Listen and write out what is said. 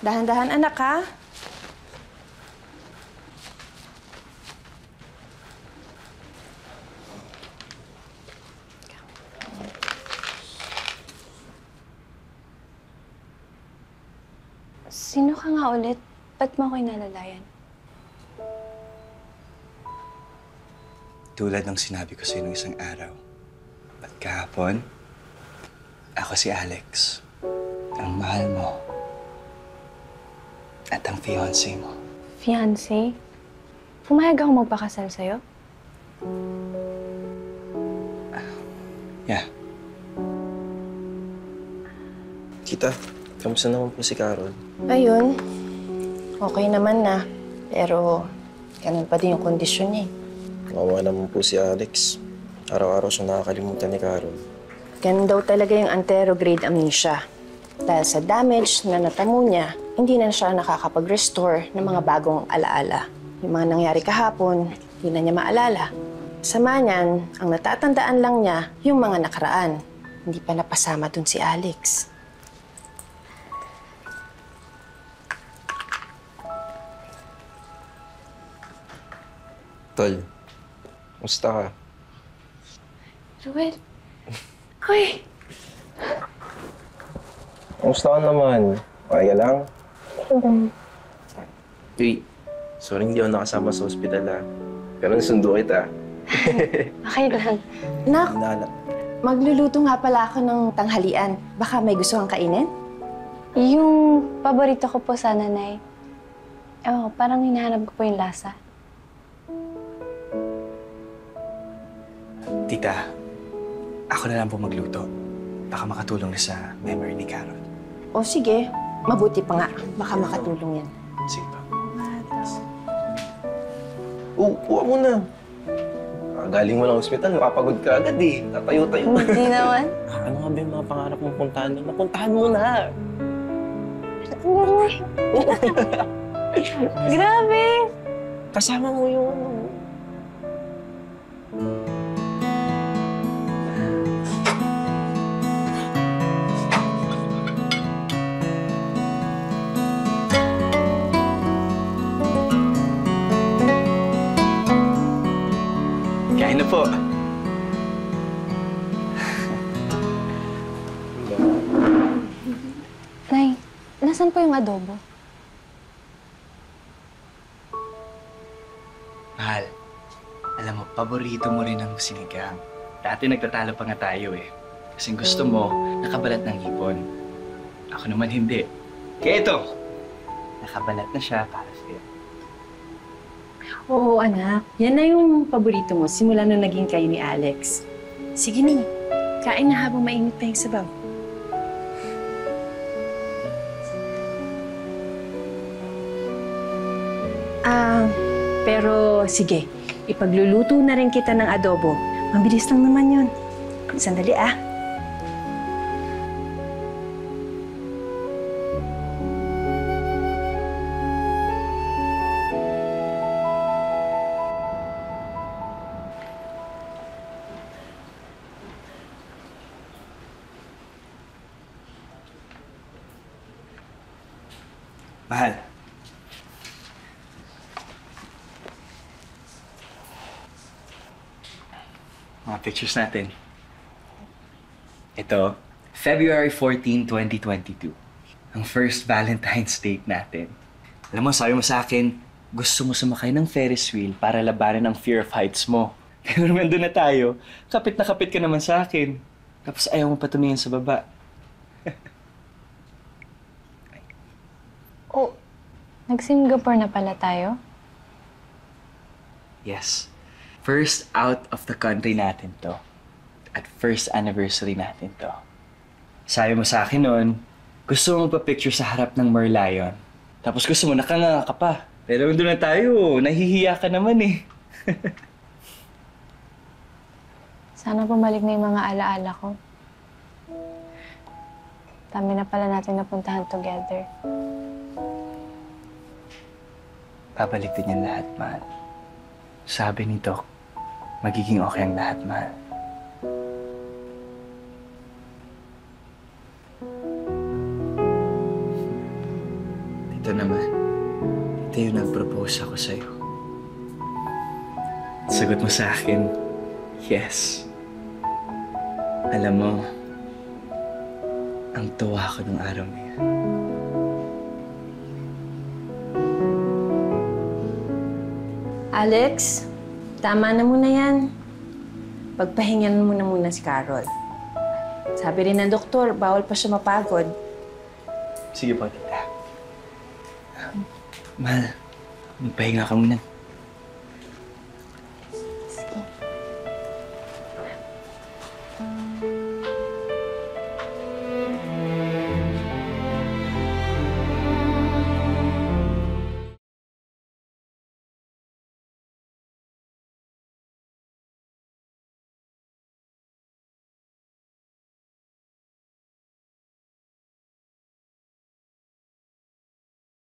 Dahan-dahan, anak, ha? Sino ka nga ulit? Ba't mo ako inalalayan? Tulad ng sinabi ko sa'yo nung isang araw. At kahapon, ako si Alex. Ang mahal mo. At ang fiancé mo. Fiancé? Pumayag ako magpakasal sa'yo? Yeah. Tita, kamusta naman po si Carol? Ayun. Okay naman na. Pero, ganun pa din yung kondisyon niya, eh. Kawawa naman po si Alex. Araw-araw siya nakakalimutan ni Carol. Ganun daw talaga yung anterograde amnesia. Dahil sa damage na natamo niya, hindi na siya nakakapag-restore ng mga bagong alaala. Yung mga nangyari kahapon, hindi na niya maalala. Sama niyan, ang natatandaan lang niya yung mga nakaraan. Hindi pa napasama dun si Alex. Tol, musta ka? Ruel? Hoy! Musta ka naman? Okay ka lang? Uy, sorry hindi ako nakasama sa ospital ha. Pero nasundo kita. Okay lang. Nak, Nala. magluluto nga pala ako ng tanghalian. Baka may gusto kang kainin? Yung paborito ko po sa nanay. Ewan ko, parang hinahanap ko po yung lasa. Tita, ako na lang po magluto. Baka makatulong na sa memory ni Carol. O sige, mabuti pa nga. Baka makatulong yan. Sige pa. Kuha mo na. Galing mo ng ospital, mapapagod ka agad eh. Tatayo-tayo. Hindi naman. Ano nga ba yung mga pangarap mong puntahan doon? Napuntahan mo na! Grabe! Kasama mo yung ano. Kain na po. Nay, nasan po yung adobo? Mahal, alam mo, paborito mo rin ang sinigang. Dati nagtatalo pa nga tayo eh. Kasi gusto mo, nakabalat ng hipon. Ako naman hindi. Kaya ito, nakabalat na siya para sa'yo. Oo, anak. Yan na yung paborito mo simula nung naging kayo ni Alex. Sige na, kain na habang mainit pa yung sabaw. Pero sige, ipagluluto na rin kita ng adobo. Mabilis lang naman yun. Sandali, ah. Mahal. Mga pictures natin. Ito, February 14, 2022. Ang first Valentine's date natin. Alam mo, sabi mo sa akin, gusto mo sumakay ng Ferris wheel para labanan ang fear of heights mo. Pero naman doon na tayo, kapit na kapit ka naman sa akin. Tapos ayaw mo patumingin sa baba. Oh, nag-Singapore na pala tayo? Yes. First out of the country natin to. At first anniversary natin to. Sabi mo sa akin noon, gusto mo magpa-picture sa harap ng Merlion. Tapos gusto mo, nakanganga ka pa. Pero doon na tayo, nahihiya ka naman eh. Sana bumalik na yung mga alaala ko. Dami na pala natin napuntahan together. Babalik din yan lahat, mahal. Sabi ni Doc, magiging okay ang lahat, mahal. birthday yung nag-propose ako sa'yo. Sagot mo sa akin, yes. Alam mo, ang tuwa ko nung araw na yan. Alex, tama na muna yan. Pagpahingan mo na muna si Carol. Sabi rin ng doktor, bawal pa siya mapagod. Sige po, tita. Mahal, magpahinga ka muna.